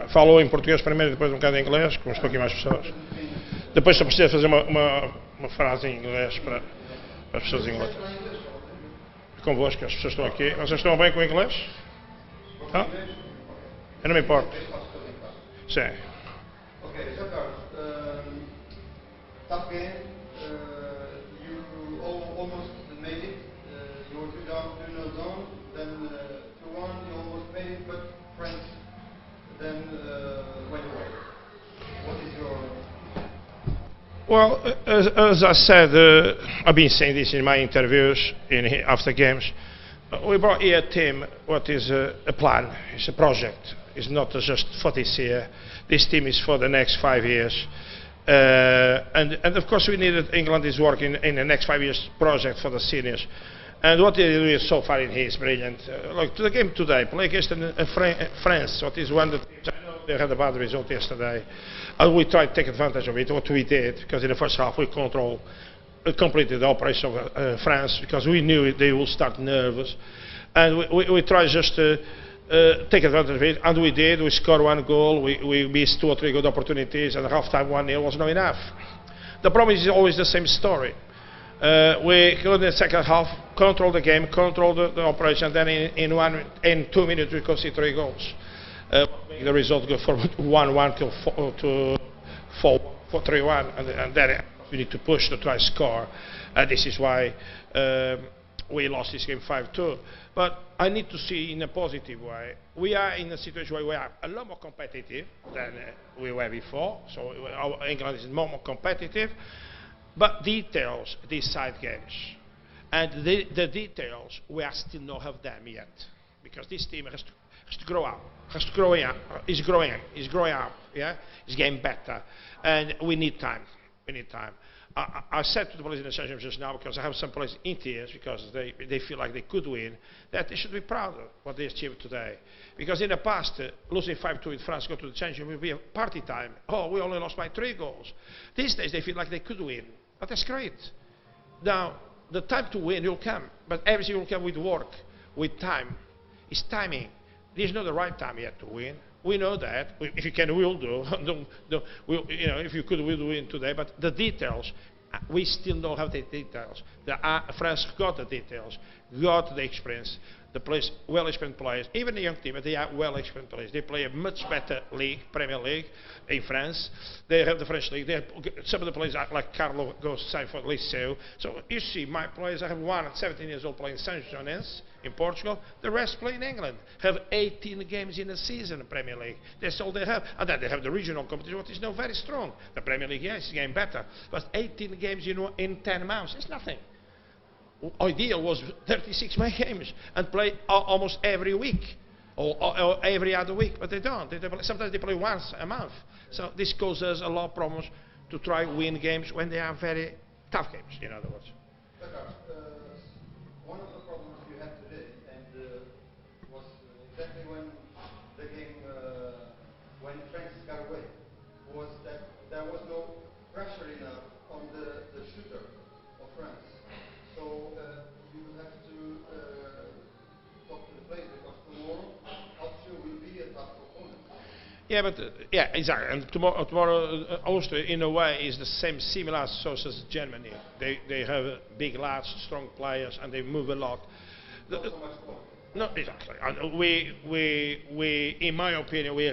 Falo em português primeiro e depois um bocado em inglês, como estou aqui mais pessoas. Depois só preciso fazer uma frase em inglês para as pessoas em inglês. Convosco, as pessoas estão aqui. Vocês estão bem com o inglês? Tá? Eu não me importo. Sim. Okay, so Carlos, tough game. You almost made it. You were 2-0 down, then 2-1. You almost made it, but France then went away. What is your? Well, as I said, I've been saying this in my interviews after games. We brought here a team. What is a plan? It's a project. It's not just for this year. This team is for the next 5 years. And of course we needed, England is working in the next 5 years project for the seniors. And what they do so far in here is brilliant. Look, to the game today, play against France, what is one of the teams, I know they had a bad result yesterday. And we tried to take advantage of it, what we did, because in the first half we completed the operation of France, because we knew they would start nervous. And we tried just to take advantage of it, and we did. We scored 1 goal, we missed 2 or 3 good opportunities, and half-time 1-0 was not enough. The problem is always the same story. We in the second half, control the game, control the operation, then in 2 minutes we concede 3 goals. The result go from 1-1 to 4-3-1, and then we need to push to try to score. This is why we lost this game 5-2. But I need to see in a positive way. We are in a situation where we are a lot more competitive than we were before. So England is more competitive. But details decide games. And the details, we are still not have them yet. Because this team has to grow up. Has to grow up. It's growing up. Yeah? It's getting better. And we need time. We need time. I said to the players in the session just now, because I have some players in tears because they feel like they could win, that they should be proud of what they achieved today. Because in the past, losing 5-2 with France, go to the championship, will be a party time. Oh, we only lost by 3 goals. These days they feel like they could win. But that's great. Now, the time to win will come, but everything will come with work, with time. It's timing. This is not the right time yet to win. We know that. If you can, we'll do. If you could, we'll win today. But the details, we still don't have the details. France got the details, got the experience. The players, well-experienced players, even the young team, they are well-experienced players. They play a much better league, Premier League, in France. They have the French league. They have, some of the players, like Carlo, goes to sign for Liceu. So you see, my players, I have one at 17 years old playing Saint-Jean's in Portugal. The rest play in England. Have 18 games in a season in Premier League. That's all they have. And then they have the regional competition, which is now very strong. The Premier League, yes, is getting better. But 18 games in 10 months, it's nothing. Ideal was 36 games and play almost every week or every other week, but they don't. Sometimes they play once a month. So this causes a lot of problems to try win games when they are very tough games, in other words. One of the problems you had today, and was exactly when the game, when France got away, was that there was no pressure enough on the shooter of France. So you have to talk to the players, because tomorrow, Austria will be a tough opponent. Yeah, but yeah, exactly. And tomorrow Austria, in a way, is the same similar source as Germany. They have big, large, strong players, and they move a lot. Not so much more. No, exactly. And we, in my opinion, we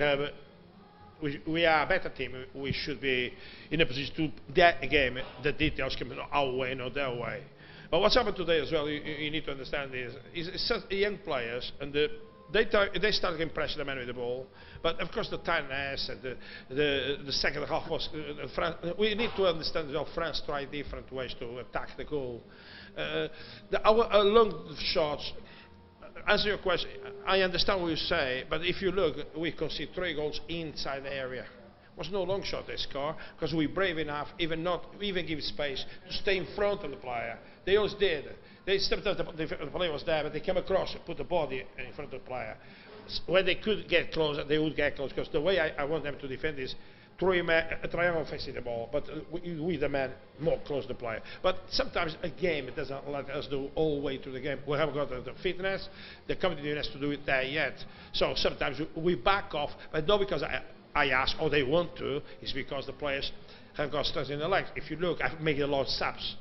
are a better team. We should be in a position to that game. The details can be our way, not their way. But what's happened today as well, you need to understand is young players, and they start getting pressure the man with the ball. But of course the tiredness and the second half was we need to understand that France tried different ways to attack the goal. Our long shots. Answer your question. I understand what you say, but if you look, we concede 3 goals inside the area. Was no long shot they score, because we brave enough, even give space to stay in front of the player. They always did. They stepped up, the player was there, but they came across and put the body in front of the player. When they could get closer, they would get close, because the way I want them to defend is a triangle facing the ball, but with the man more close to the player. But sometimes a game it doesn't let us do all the way to the game. We haven't got the fitness, the competitiveness to do it there yet. So sometimes we back off, but not because I ask or they want to, it's because the players have got strength in the legs. If you look, I've made a lot of subs.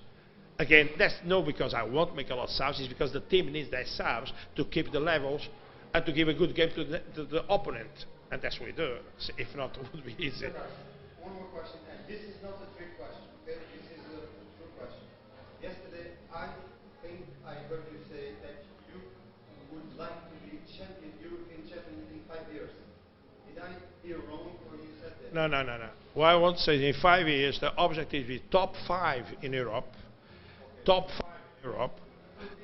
Again, that's not because I want to make a lot of subs, it's because the team needs their subs to keep the levels and to give a good game to the opponent. And that's what we do. So if not, it would be easy. One more question, and this is not a trick question, okay? This is a true question. Yesterday, I think I heard you say that you would like to be European champion in 5 years. Did I hear wrong or you said that? No. What I want to say is in 5 years, the objective is top 5 in Europe. Okay. Top 5 in Europe.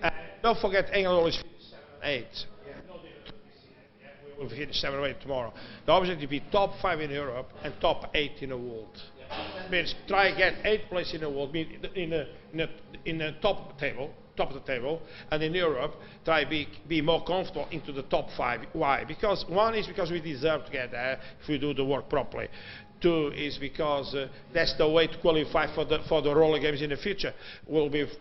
And don't forget, England always finished 7 and 8. We'll finish 7 or 8 tomorrow. The objective will be top 5 in Europe and top 8 in the world. Means try to get 8th place in the world, in the top of the table, and in Europe try to be more comfortable into the top 5. Why? Because one is because we deserve to get there if we do the work properly. 2 is because that's the way to qualify for the roller games in the future.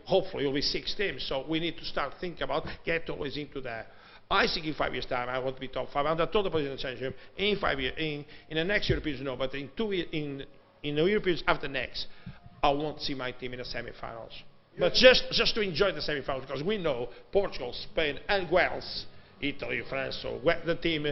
Hopefully will be 6 teams, so we need to start thinking about get always into there. I think in 5 years' time I want to be top 5. I'm the total position in the championship. In 5 years, in the next Europeans, no, but in 2 years, in the Europeans after next, I want to see my team in the semi-finals. But just to enjoy the semi-finals, because we know Portugal, Spain, and Wales, Italy, France, so the team.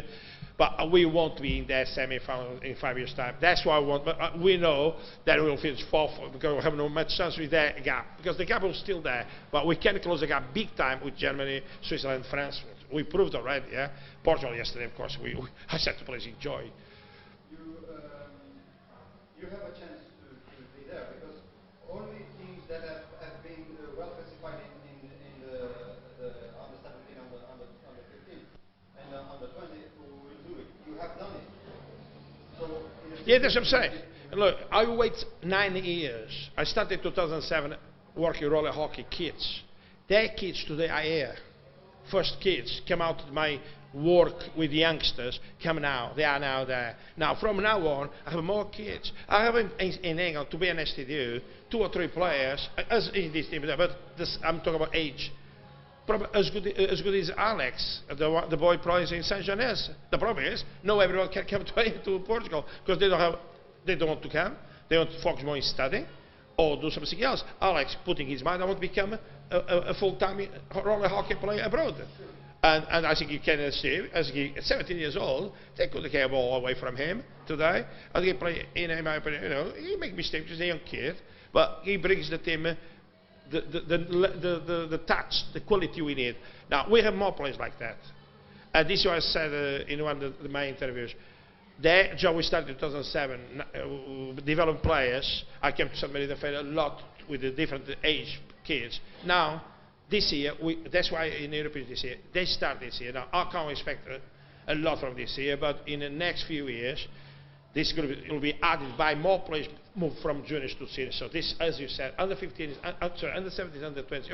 But we want to be in that semi-final in 5 years' time. That's what I want. But we know that we will finish 4th because we have no much chance with that gap. Because the gap is still there. But we can close the gap big time with Germany, Switzerland, France. We proved already. Yeah? Portugal yesterday, of course. I said to players enjoy. You have a chance to be there because only teams that have been well classified in the under 17, under 15, and under 20 who will do it. You have done it. So yeah, that's what I'm saying. Look, I wait 9 years. I started in 2007 working roller hockey kids. Their kids today are here. First kids come out of my work with youngsters, come now, they are now there. Now, from now on, I have more kids. I have in England, to be honest with you, 2 or 3 players, as in this team, but I'm talking about age, probably as good as Alex, the boy plays in Saint Jean's. The problem is, not everyone can come to Portugal, because they don't want to come, they want to focus more in studying, or do something else. Alex putting his mind, I want to become a full-time roller hockey player abroad. And I think you can see, as he at 17 years old, they could get a ball away from him today. And he play, in my opinion, he makes mistakes, he's a young kid, but he brings the team the touch, the quality we need. Now, we have more players like that. And this is what I said in one of my interviews. That job we started in 2007, developing players. I came to San Marino a lot with the different age kids. Now, this year, that's why in Europe this year, they start this year. Now, I can't expect a lot from this year, but in the next few years, this will be added by more players move from juniors to seniors. So this, as you said, under 15s, under 17s, under 20s,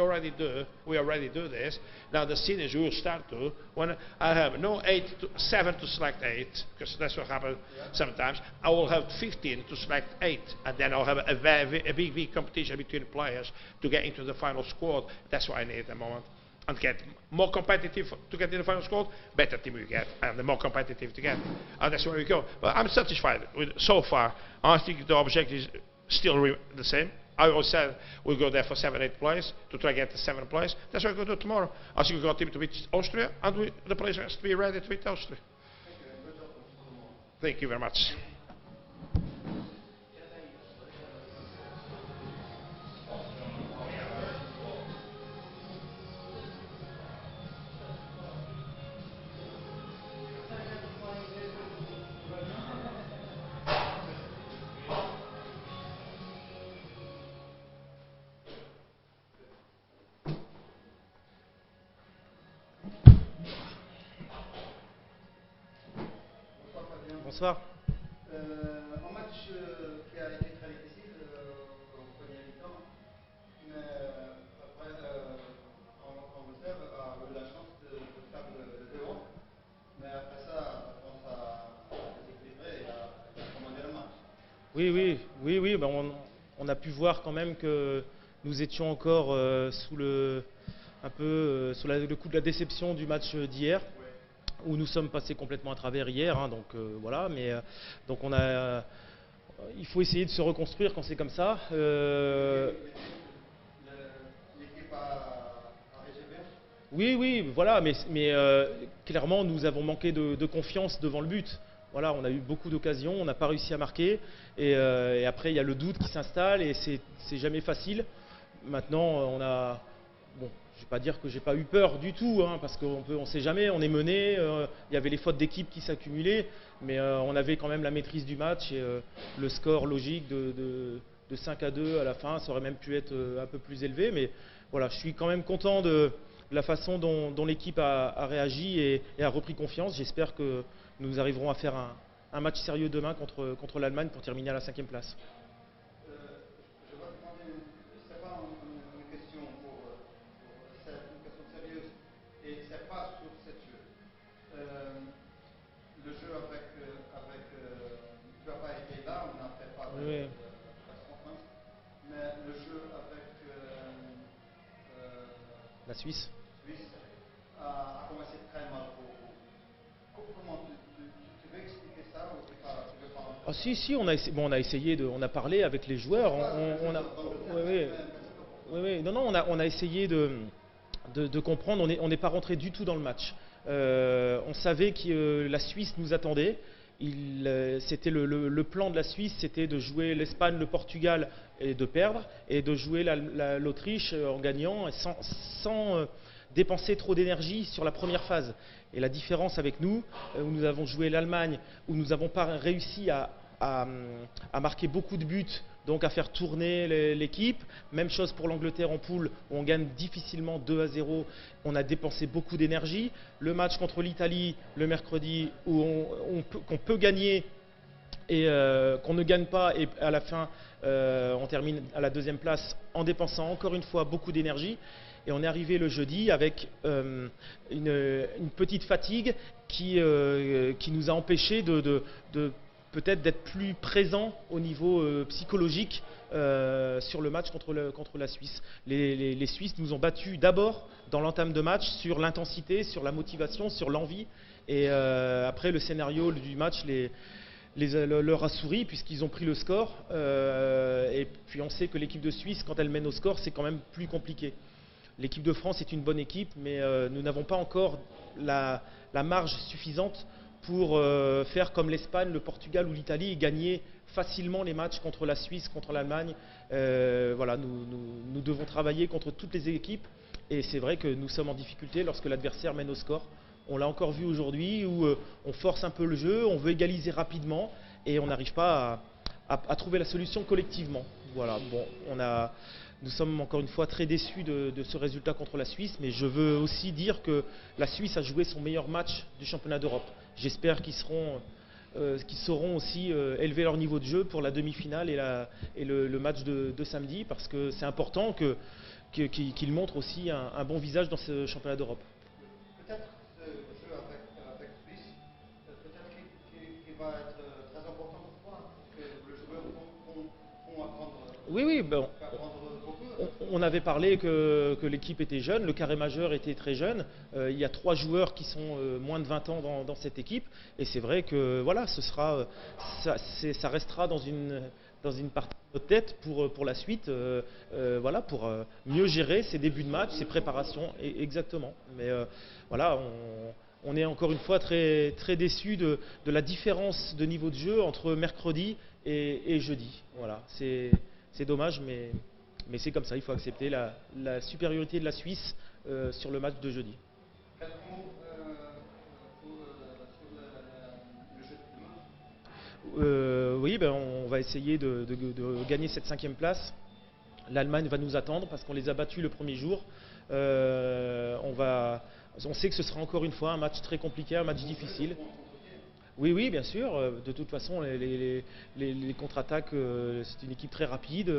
we already do this. Now the seniors will start to, when I have no 7 to select 8, because that's what happens sometimes, I will have 15 to select 8, and then I'll have a big competition between players to get into the final squad. That's what I need at the moment. And get more competitive to get in the final squad, better team we get, and the more competitive to get. And that's where we go. But I'm satisfied with so far. I think the objective is still the same. I always said we'll go there for 7, 8 players to try to get the 7th place. That's what we're going to do tomorrow. I think we've got a team to beat Austria, and the players has to be ready to beat Austria. Thank you very much. Bonsoir. Un match qui a été très difficile au premier mi-temps, mais après, Angleterre a eu la chance de faire le 2-1, mais après ça, la France a déséquilibré et a commandé le match. Oui, ben on a pu voir quand même que nous étions encore un peu le coup de la déception du match d'hier, où nous sommes passés complètement à travers hier, hein, donc voilà, mais donc il faut essayer de se reconstruire quand c'est comme ça. L'équipe à Azeméis. Oui, voilà, mais clairement nous avons manqué de confiance devant le but. Voilà, on a eu beaucoup d'occasions, on n'a pas réussi à marquer, et après il y a le doute qui s'installe et c'est jamais facile. Maintenant, bon, je vais pas dire que j'ai pas eu peur du tout, hein, parce on sait jamais, on est mené, il y avait les fautes d'équipe qui s'accumulaient, mais on avait quand même la maîtrise du match et le score logique de 5-2 à la fin, ça aurait même pu être un peu plus élevé, mais voilà, je suis quand même content de la façon dont l'équipe a réagi et a repris confiance. J'espère que nous arriverons à faire un match sérieux demain contre l'Allemagne pour terminer à la 5e place. Je vais demander, c'est pas une question c'est une question sérieuse et c'est pas sur cette jeu. Le jeu tu n'as pas été là, on n'a fait pas de presse conférence, mais le jeu avec La Suisse a commencé très mal pour vous. Comment tu veux expliquer ça ou tu veux pas? Ah si, on a essayé on a parlé avec les joueurs, on a essayé de comprendre, on n'est pas rentré du tout dans le match. On savait que la Suisse nous attendait. C'était le plan de la Suisse, c'était de jouer l'Espagne, le Portugal et de perdre, et de jouer l'Autriche en gagnant sans dépenser trop d'énergie sur la première phase. Et la différence avec nous, où nous avons joué l'Allemagne, où nous n'avons pas réussi à marquer beaucoup de buts, donc à faire tourner l'équipe. Même chose pour l'Angleterre en poule, où on gagne difficilement 2-0, on a dépensé beaucoup d'énergie. Le match contre l'Italie, le mercredi, où qu'on peut gagner et qu'on ne gagne pas, et à la fin on termine à la 2e place en dépensant encore une fois beaucoup d'énergie. Et on est arrivé le jeudi avec une petite fatigue qui nous a empêché de peut-être d'être plus présent au niveau psychologique sur le match contre la Suisse. Les Suisses nous ont battus d'abord dans l'entame de match sur l'intensité, sur la motivation, sur l'envie. Et après, le scénario du match leur a souri puisqu'ils ont pris le score. Et puis on sait que l'équipe de Suisse, quand elle mène au score, c'est quand même plus compliqué. L'équipe de France est une bonne équipe, mais nous n'avons pas encore la marge suffisante pour faire comme l'Espagne, le Portugal ou l'Italie et gagner facilement les matchs contre la Suisse, contre l'Allemagne. Voilà, nous devons travailler contre toutes les équipes, et c'est vrai que nous sommes en difficulté lorsque l'adversaire mène au score. On l'a encore vu aujourd'hui où on force un peu le jeu, on veut égaliser rapidement et on n'arrive pas à trouver la solution collectivement. Voilà, bon, nous sommes encore une fois très déçus de ce résultat contre la Suisse, mais je veux aussi dire que la Suisse a joué son meilleur match du championnat d'Europe. J'espère qu'ils sauront aussi élever leur niveau de jeu pour la demi-finale et le match de samedi, parce que c'est important qu'ils montrent aussi un bon visage dans ce championnat d'Europe. Peut-être ce jeu avec Suisse, peut-être qu'il va être très important pour toi, que les joueurs vont apprendre. Oui, bon. On avait parlé que l'équipe était jeune, le carré majeur était très jeune. Il y a 3 joueurs qui sont moins de 20 ans dans cette équipe, et c'est vrai que voilà, ça restera dans une partie de notre tête pour la suite, voilà, pour mieux gérer ces débuts de match, ces préparations, exactement. Mais voilà, on est encore une fois très, très déçus de la différence de niveau de jeu entre mercredi et jeudi. Voilà, c'est dommage, mais c'est comme ça, il faut accepter la supériorité de la Suisse sur le match de jeudi. Quelques mots sur le jeu de demain. Oui, ben, on va essayer de gagner cette 5e place. L'Allemagne va nous attendre parce qu'on les a battus le premier jour. On sait que ce sera encore une fois un match très compliqué, un match difficile. Oui, bien sûr. De toute façon, les contre-attaques, c'est une équipe très rapide.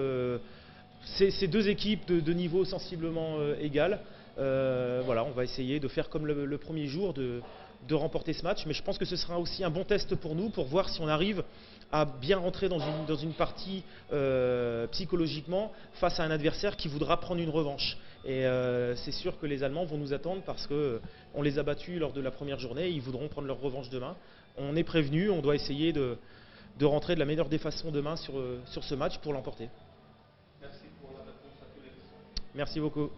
C'est 2 équipes de niveau sensiblement égal. Voilà, on va essayer de faire comme le premier jour, de de remporter ce match, mais je pense que ce sera aussi un bon test pour nous, pour voir si on arrive à bien rentrer dans une partie psychologiquement face à un adversaire qui voudra prendre une revanche. Et c'est sûr que les Allemands vont nous attendre parce qu'on les a battus lors de la première journée et ils voudront prendre leur revanche demain. On est prévenu, on doit essayer de rentrer de la meilleure des façons demain sur ce match pour l'emporter. Merci pour la réponse à tous les questions. Merci beaucoup.